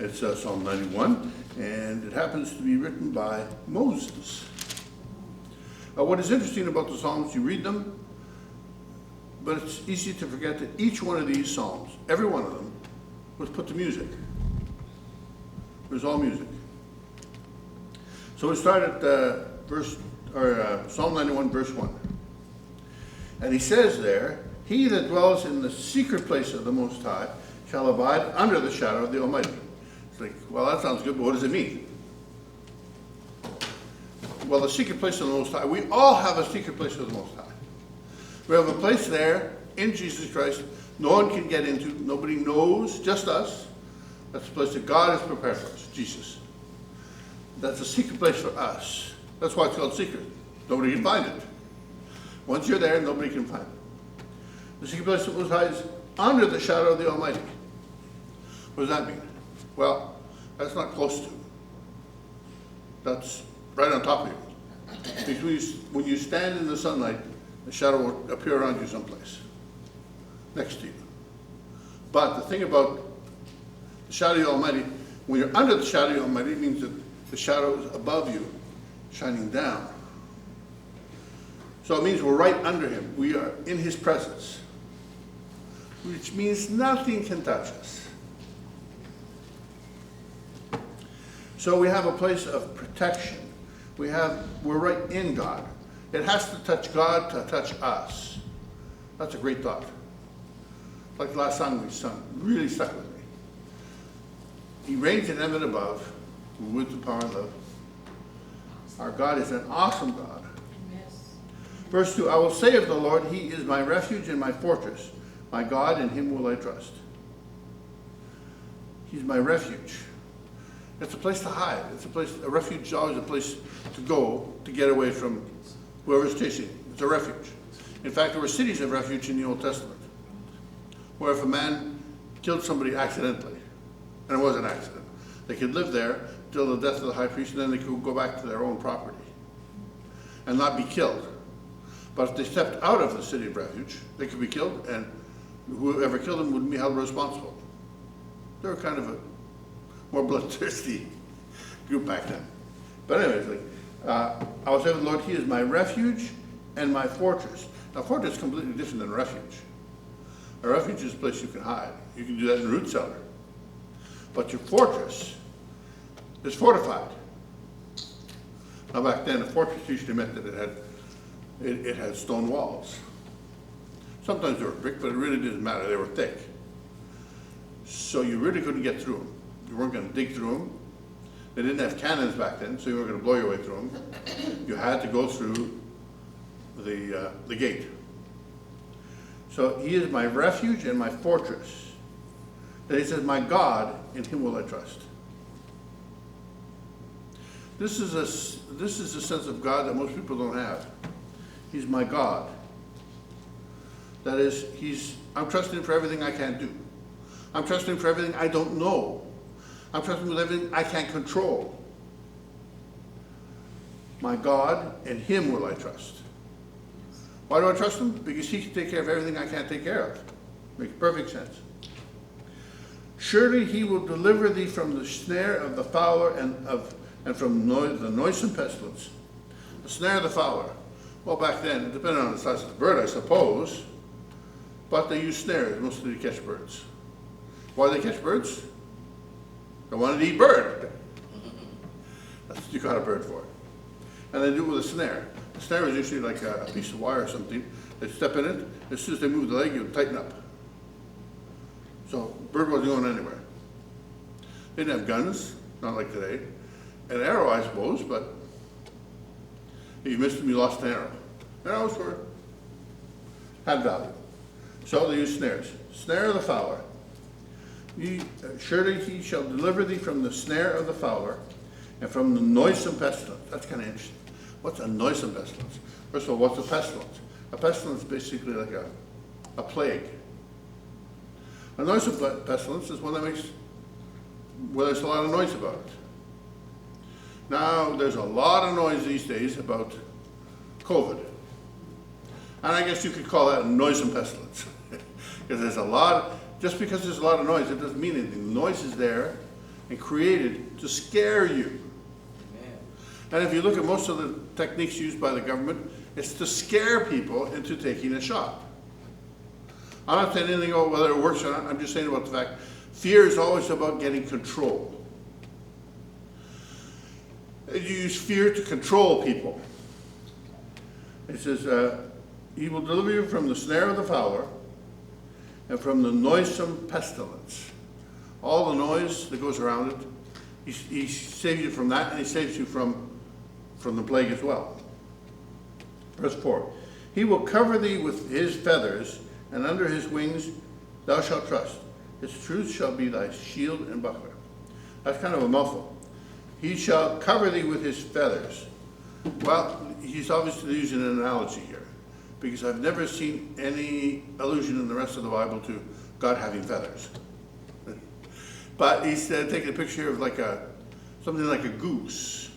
It's Psalm 91, and it happens to be written by Moses. What is interesting about the Psalms, you read them, but it's easy to forget that each one of these Psalms, every one of them, was put to music. It was all music. So we start at Psalm 91, verse 1. And he says there, "He that dwells in the secret place of the Most High shall abide under the shadow of the Almighty." It's like, well, that sounds good, but what does it mean? Well, the secret place of the Most High, we all have a secret place of the Most High. We have a place there in Jesus Christ no one can get into, nobody knows, just us. That's the place that God has prepared for us, Jesus. That's a secret place for us. That's why it's called secret. Nobody can find it. Once you're there, nobody can find it. The secret place of the Most High is under the shadow of the Almighty. What does that mean? Well, that's not close to. That's right on top of you. Because when you stand in the sunlight, the shadow will appear around you someplace, next to you. But the thing about the shadow of the Almighty, when you're under the shadow of the Almighty, it means that the shadow is above you, shining down. So it means we're right under him. We are in his presence, which means nothing can touch us. So we have a place of protection. We're right in God. It has to touch God to touch us. That's a great thought. Like the last song we sung, really stuck with me. He reigns in heaven above, with the power and love. Our God is an awesome God. Yes. Verse 2, "I will say of the Lord, he is my refuge and my fortress. My God, in him will I trust." He's my refuge. It's a place to hide. A refuge is always a place to go to get away from whoever's chasing you. It's a refuge. In fact, there were cities of refuge in the Old Testament, where if a man killed somebody accidentally, and it was an accident, they could live there till the death of the high priest, and then they could go back to their own property and not be killed. But if they stepped out of the city of refuge, they could be killed, and whoever killed them would be held responsible. They were kind of a more bloodthirsty group back then. But anyways, I will say of the Lord, he is my refuge and my fortress. Now, fortress is completely different than a refuge. A refuge is a place you can hide. You can do that in a root cellar. But your fortress is fortified. Now, back then, a fortress usually meant that it had stone walls. Sometimes they were brick, but it really didn't matter. They were thick. So you really couldn't get through them. You weren't going to dig through them. They didn't have cannons back then, so you weren't going to blow your way through them. You had to go through the gate. So he is my refuge and my fortress. Then he says, my God, in him will I trust. This is a sense of God that most people don't have. He's my God. That is, I'm trusting him for everything I can't do. I'm trusting him for everything I don't know. I'm trusting him with everything I can't control. My God, in him will I trust. Why do I trust him? Because he can take care of everything I can't take care of. Makes perfect sense. Surely he will deliver thee from the snare of the fowler and from the noisome pestilence. The snare of the fowler. Well, back then, it depended on the size of the bird, I suppose, but they used snares mostly to catch birds. Why do they catch birds? They wanted to eat bird. That's what you caught a bird for. And they do it with a snare. The snare is usually like a piece of wire or something. They step in it. As soon as they move the leg, you tighten up. So bird wasn't going anywhere. They didn't have guns, not like today. An arrow, I suppose, but if you missed them, you lost an arrow. Arrows had value. So they used snares. Snare of the fowler. Surely he shall deliver thee from the snare of the fowler and from the noisome pestilence. That's kind of interesting. What's a noisome pestilence? First of all, what's a pestilence? A pestilence is basically like a plague. A noisome pestilence is one where there's a lot of noise about it. Now, there's a lot of noise these days about COVID. And I guess you could call that a noisome pestilence. Because just because there's a lot of noise, it doesn't mean anything. The noise is there and created to scare you. And if you look at most of the techniques used by the government, it's to scare people into taking a shot. I'm not saying anything about whether it works or not. I'm just saying about the fact fear is always about getting control. You use fear to control people. It says, he will deliver you from the snare of the fowler and from the noisome pestilence. All the noise that goes around it, he saves you from that, and he saves you from the plague as well. Verse 4, he will cover thee with his feathers, and under his wings thou shalt trust. His truth shall be thy shield and buckler. That's kind of a mouthful. He shall cover thee with his feathers. Well, he's obviously using an analogy here, because I've never seen any allusion in the rest of the Bible to God having feathers. But he's taking a picture here of something like a goose,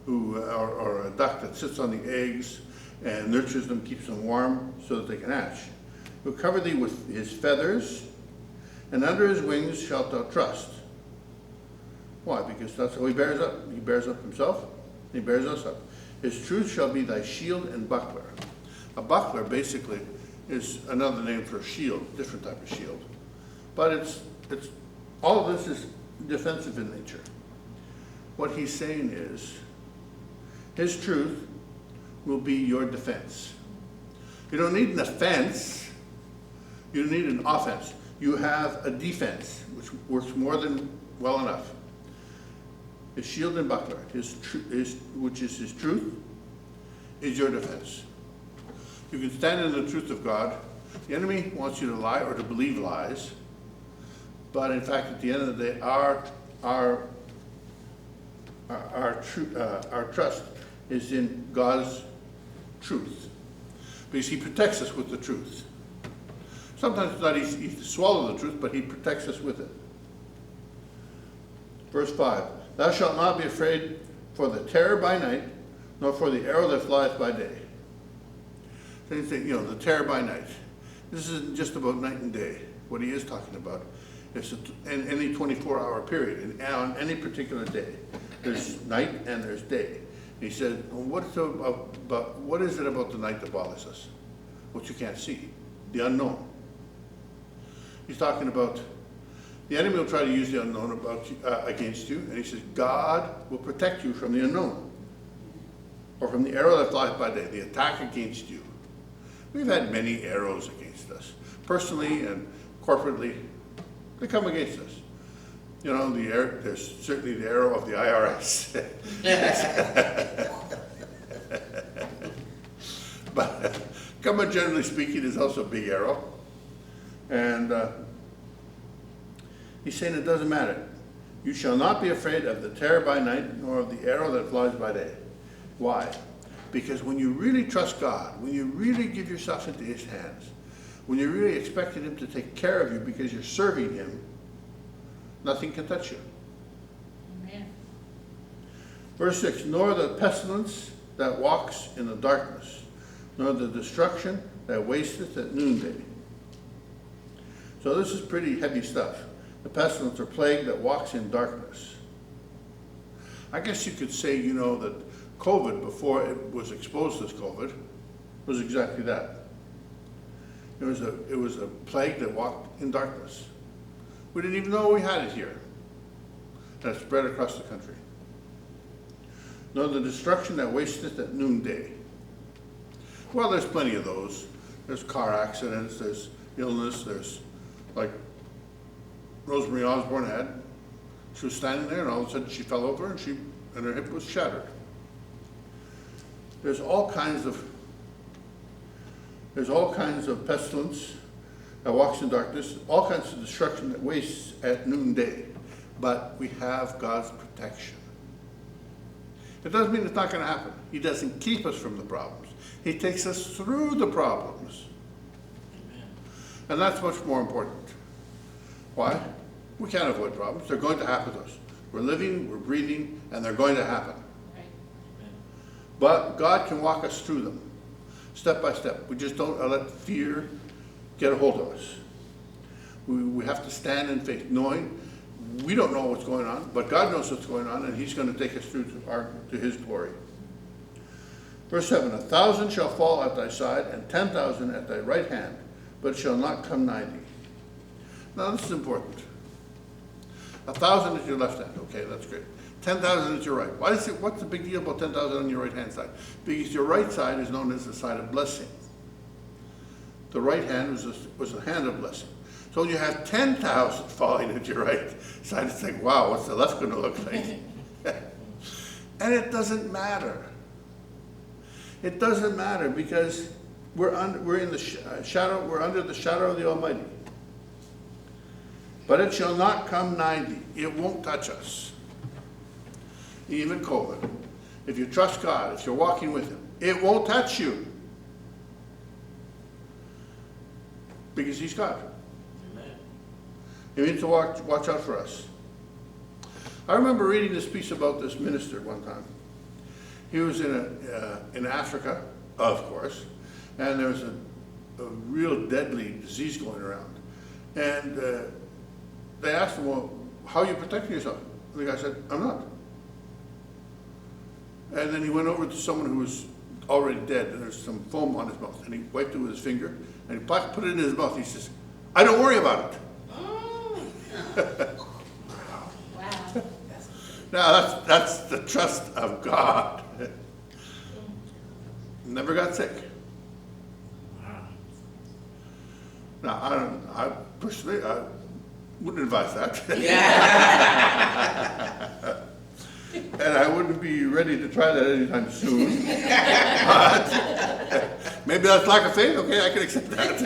or a duck that sits on the eggs and nurtures them, keeps them warm so that they can hatch. He'll cover thee with his feathers, and under his wings shalt thou trust. Why? Because that's how he bears up. He bears up himself, he bears us up. His truth shall be thy shield and buckler. A buckler basically is another name for a shield, different type of shield. But it's all of this is defensive in nature. What he's saying is, his truth will be your defense. You don't need an offense, you need an offense. You have a defense, which works more than well enough. His shield and buckler, which is his truth, is your defense. You can stand in the truth of God. The enemy wants you to lie or to believe lies, but in fact, at the end of the day, our trust is in God's truth, because he protects us with the truth. Sometimes it's not easy to swallow the truth, but he protects us with it. Verse 5, thou shalt not be afraid for the terror by night, nor for the arrow that flieth by day. So you think, the terror by night. This isn't just about night and day. What he is talking about is in any 24-hour period, and on any particular day. There's night and there's day. And he said, what is it about the night that bothers us? What you can't see, the unknown. He's talking about the enemy will try to use the unknown against you, and he says God will protect you from the unknown, or from the arrow that flies by day, the attack against you. We've had many arrows against us, personally and corporately. They come against us. There's certainly the arrow of the IRS. But government, generally speaking, is also a big arrow. And he's saying it doesn't matter. You shall not be afraid of the terror by night, nor of the arrow that flies by day. Why? Because when you really trust God, when you really give yourself into his hands, when you're really expecting him to take care of you because you're serving him, nothing can touch you. Amen. Verse 6, nor the pestilence that walks in the darkness, nor the destruction that wasteth at noonday. So this is pretty heavy stuff. The pestilence or plague that walks in darkness. I guess you could say, that COVID, before it was exposed as COVID, was exactly that. It was a plague that walked in darkness. We didn't even know we had it here. And it spread across the country. Nor the destruction that wasteth at noonday. Well, there's plenty of those. There's car accidents, there's illness, there's like Rosemary Osborne had. She was standing there and all of a sudden she fell over and her hip was shattered. There's all kinds of pestilence that walks in darkness, all kinds of destruction that wastes at noonday. But we have God's protection. It doesn't mean it's not going to happen. He doesn't keep us from the problems. He takes us through the problems. Amen. And that's much more important. Why? We can't avoid problems. They're going to happen to us. We're living, we're breathing, and they're going to happen. Right. But God can walk us through them, step by step. We just don't let fear get a hold of us. We have to stand in faith, knowing We don't know what's going on, but God knows what's going on, and he's going to take us through to his glory. Verse 7, 1,000 shall fall at thy side, and 10,000 at thy right hand, but it shall not come nigh thee. Now this is important. 1,000 at your left hand, okay, that's great. 10,000 at your right. What's the big deal about 10,000 on your right hand side? Because your right side is known as the side of blessing. The right hand was a hand of blessing. So when you have 10,000 falling at your right side, it's like, wow, what's the left going to look like? And it doesn't matter. It doesn't matter because we're in the shadow. We're under the shadow of the Almighty. But it shall not come nigh thee. It won't touch us. Even COVID. If you trust God, if you're walking with him, it won't touch you. Because he's God. Amen. He means to watch out for us. I remember reading this piece about this minister one time. He was in Africa, of course, and there was a real deadly disease going around. And they asked him, well, how are you protecting yourself? And the guy said, I'm not. And then he went over to someone who was already dead, and there's some foam on his mouth, and he wiped it with his finger, and he put it in his mouth. He says, I don't worry about it. Oh. Wow. Now that's the trust of God. Never got sick. Now I personally wouldn't advise that. Yeah. And I wouldn't be ready to try that anytime soon. But maybe that's lack of faith. Okay, I can accept that.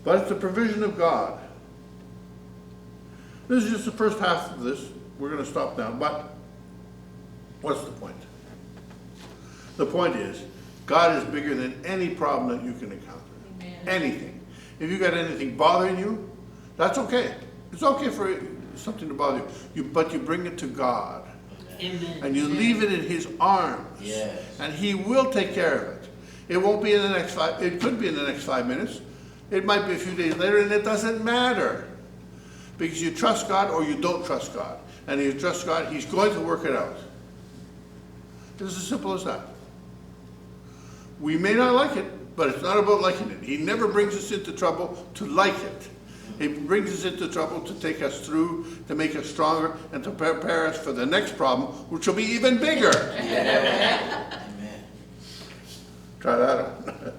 But it's the provision of God. This is just the first half of this. We're going to stop now. But what's the point? The point is, God is bigger than any problem that you can encounter. Amen. Anything. If you got anything bothering you, that's okay. It's okay for something to bother you. But you bring it to God. Amen. And you leave it in his arms. Yes. And he will take care of it. It won't be in the next it could be in the next 5 minutes. It might be a few days later, and it doesn't matter. Because you trust God or you don't trust God. And if you trust God, he's going to work it out. It's as simple as that. We may not like it, but it's not about liking it. He never brings us into trouble to like it. He brings us into trouble to take us through, to make us stronger, and to prepare us for the next problem, which will be even bigger. Amen. Try that out.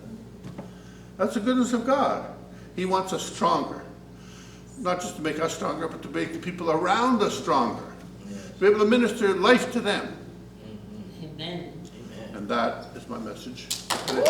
That's the goodness of God. He wants us stronger. Not just to make us stronger, but to make the people around us stronger. Yes. Be able to minister life to them. Amen. And that is my message today.